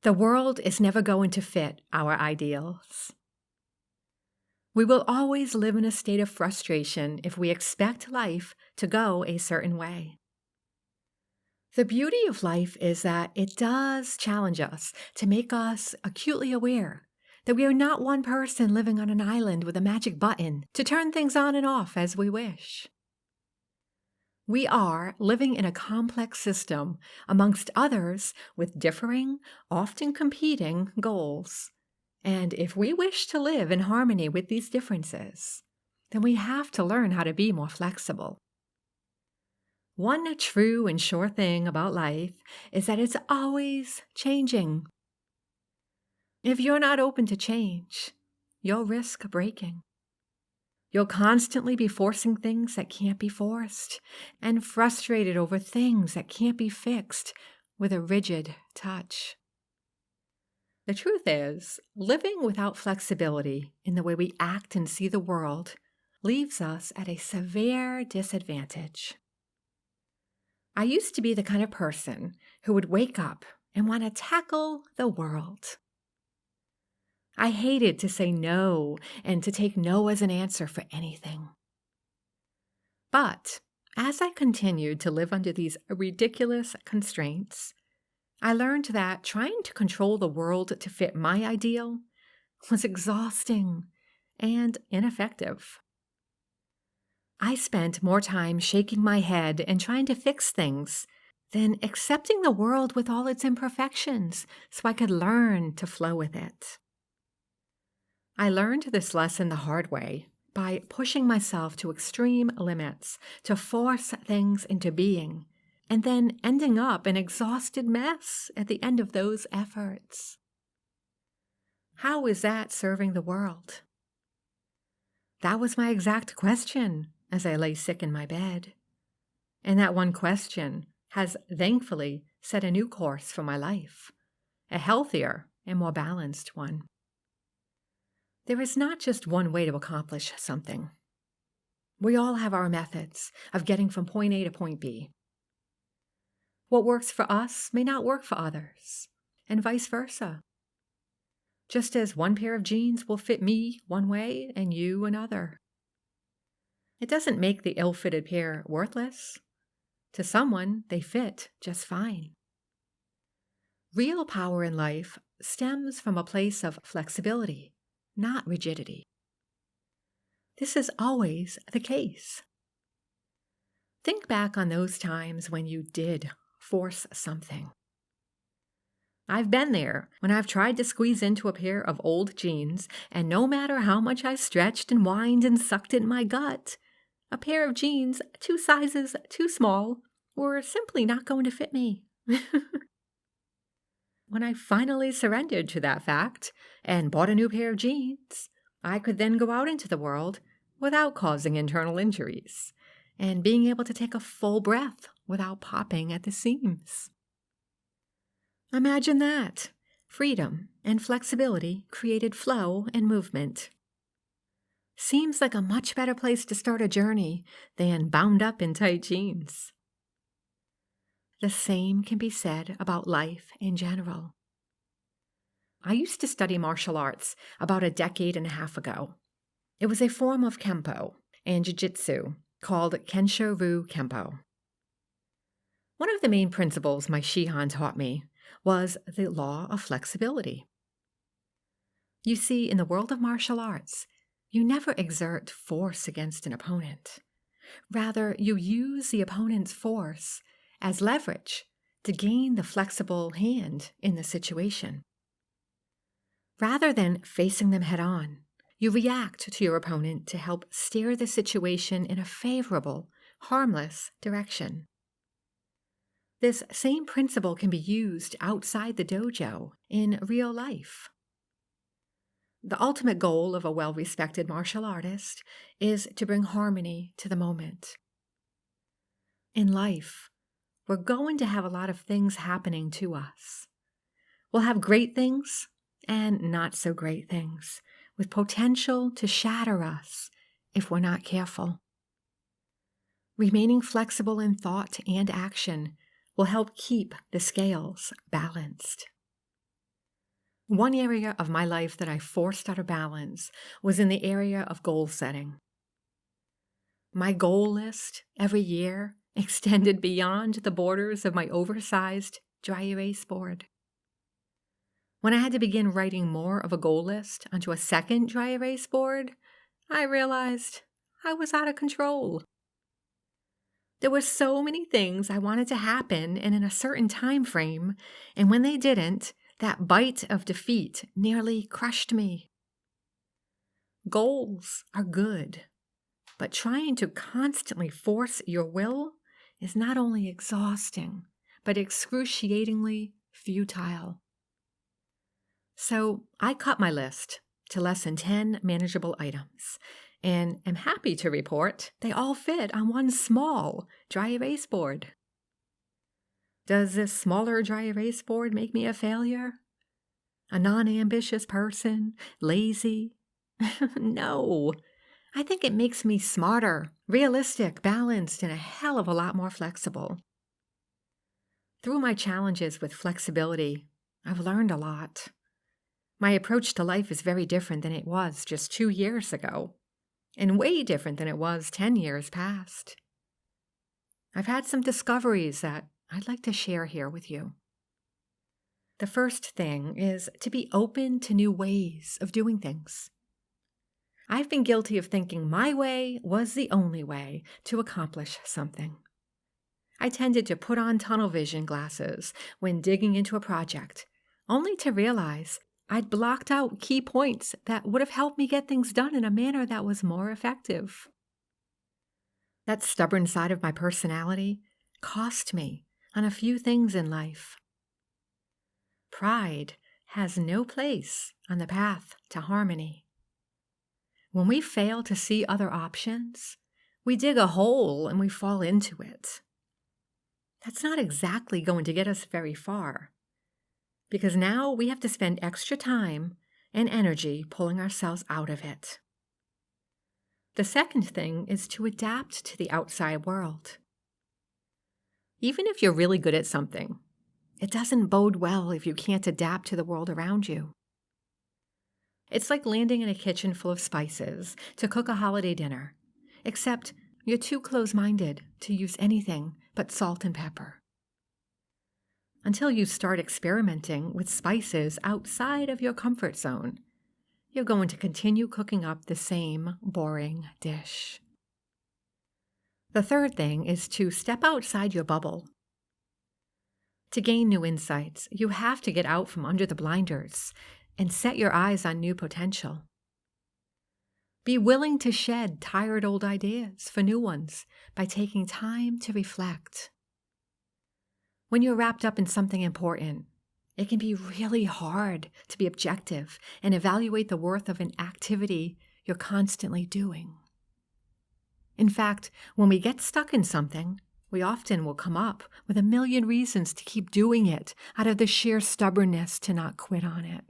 The world is never going to fit our ideals. We will always live in a state of frustration if we expect life to go a certain way. The beauty of life is that it does challenge us to make us acutely aware that we are not one person living on an island with a magic button to turn things on and off as we wish. We are living in a complex system amongst others with differing, often competing goals. And if we wish to live in harmony with these differences, then we have to learn how to be more flexible. One true and sure thing about life is that it's always changing. If you're not open to change, you'll risk breaking. You'll constantly be forcing things that can't be forced and frustrated over things that can't be fixed with a rigid touch. The truth is, living without flexibility in the way we act and see the world leaves us at a severe disadvantage. I used to be the kind of person who would wake up and want to tackle the world. I hated to say no and to take no as an answer for anything. But as I continued to live under these ridiculous constraints, I learned that trying to control the world to fit my ideal was exhausting and ineffective. I spent more time shaking my head and trying to fix things than accepting the world with all its imperfections so I could learn to flow with it. I learned this lesson the hard way by pushing myself to extreme limits to force things into being, and then ending up an exhausted mess at the end of those efforts. How is that serving the world? That was my exact question as I lay sick in my bed. And that one question has thankfully set a new course for my life, a healthier and more balanced one. There is not just one way to accomplish something. We all have our methods of getting from point A to point B. What works for us may not work for others, and vice versa. Just as one pair of jeans will fit me one way and you another. It doesn't make the ill-fitted pair worthless. To someone, they fit just fine. Real power in life stems from a place of flexibility, not rigidity. This is always the case. Think back on those times when you did force something. I've been there when I've tried to squeeze into a pair of old jeans, and no matter how much I stretched and whined and sucked in my gut, a pair of jeans 2 sizes too small were simply not going to fit me. When I finally surrendered to that fact and bought a new pair of jeans, I could then go out into the world without causing internal injuries and being able to take a full breath without popping at the seams. Imagine that. Freedom and flexibility created flow and movement. Seems like a much better place to start a journey than bound up in tight jeans. The same can be said about life in general. I used to study martial arts about a decade and a half ago. It was a form of Kempo and Jiu-Jitsu called Kensho-Ryu Kempo. One of the main principles my Shihan taught me was the law of flexibility. You see, in the world of martial arts, you never exert force against an opponent. Rather, you use the opponent's force as leverage to gain the flexible hand in the situation. Rather than facing them head on, you react to your opponent to help steer the situation in a favorable, harmless direction. This same principle can be used outside the dojo in real life. The ultimate goal of a well-respected martial artist is to bring harmony to the moment. In life, we're going to have a lot of things happening to us. We'll have great things and not so great things, with potential to shatter us if we're not careful. Remaining flexible in thought and action will help keep the scales balanced. One area of my life that I forced out of balance was in the area of goal setting. My goal list every year extended beyond the borders of my oversized dry erase board. When I had to begin writing more of a goal list onto a second dry erase board, I realized I was out of control. There were so many things I wanted to happen and in a certain time frame, and when they didn't, that bite of defeat nearly crushed me. Goals are good, but trying to constantly force your will is not only exhausting, but excruciatingly futile. So I cut my list to less than 10 manageable items, and am happy to report they all fit on one small dry erase board. Does this smaller dry erase board make me a failure? A non-ambitious person? Lazy? No. I think it makes me smarter, realistic, balanced, and a hell of a lot more flexible. Through my challenges with flexibility, I've learned a lot. My approach to life is very different than it was just 2 years ago, and way different than it was 10 years past. I've had some discoveries that I'd like to share here with you. The first thing is to be open to new ways of doing things. I've been guilty of thinking my way was the only way to accomplish something. I tended to put on tunnel vision glasses when digging into a project, only to realize I'd blocked out key points that would have helped me get things done in a manner that was more effective. That stubborn side of my personality cost me on a few things in life. Pride has no place on the path to harmony. When we fail to see other options, we dig a hole and we fall into it. That's not exactly going to get us very far, because now we have to spend extra time and energy pulling ourselves out of it. The second thing is to adapt to the outside world. Even if you're really good at something, it doesn't bode well if you can't adapt to the world around you. It's like landing in a kitchen full of spices to cook a holiday dinner, except you're too close-minded to use anything but salt and pepper. Until you start experimenting with spices outside of your comfort zone, you're going to continue cooking up the same boring dish. The third thing is to step outside your bubble. To gain new insights, you have to get out from under the blinders and set your eyes on new potential. Be willing to shed tired old ideas for new ones by taking time to reflect. When you're wrapped up in something important, it can be really hard to be objective and evaluate the worth of an activity you're constantly doing. In fact, when we get stuck in something, we often will come up with a million reasons to keep doing it out of the sheer stubbornness to not quit on it.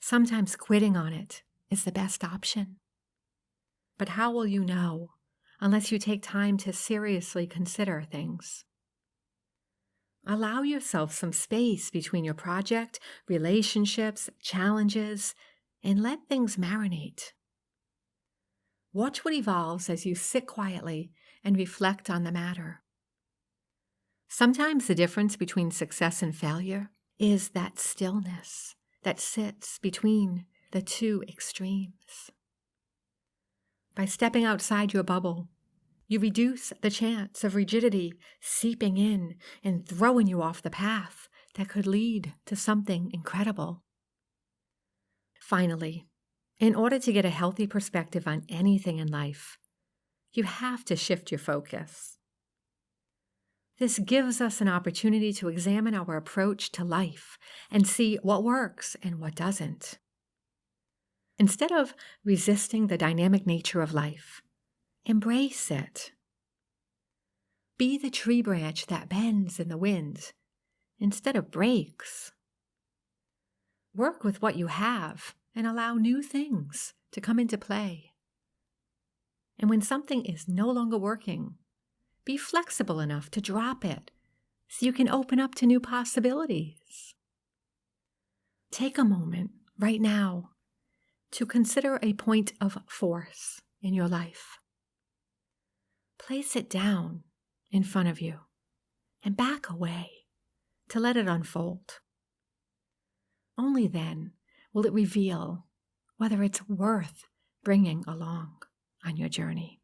Sometimes quitting on it is the best option. But how will you know unless you take time to seriously consider things? Allow yourself some space between your project, relationships, challenges, and let things marinate. Watch what evolves as you sit quietly and reflect on the matter. Sometimes the difference between success and failure is that stillness that sits between the two extremes. By stepping outside your bubble, you reduce the chance of rigidity seeping in and throwing you off the path that could lead to something incredible. Finally, in order to get a healthy perspective on anything in life, you have to shift your focus. This gives us an opportunity to examine our approach to life and see what works and what doesn't. Instead of resisting the dynamic nature of life, embrace it. Be the tree branch that bends in the wind instead of breaks. Work with what you have and allow new things to come into play. And when something is no longer working, be flexible enough to drop it so you can open up to new possibilities. Take a moment right now to consider a point of force in your life. Place it down in front of you and back away to let it unfold. Only then will it reveal whether it's worth bringing along on your journey.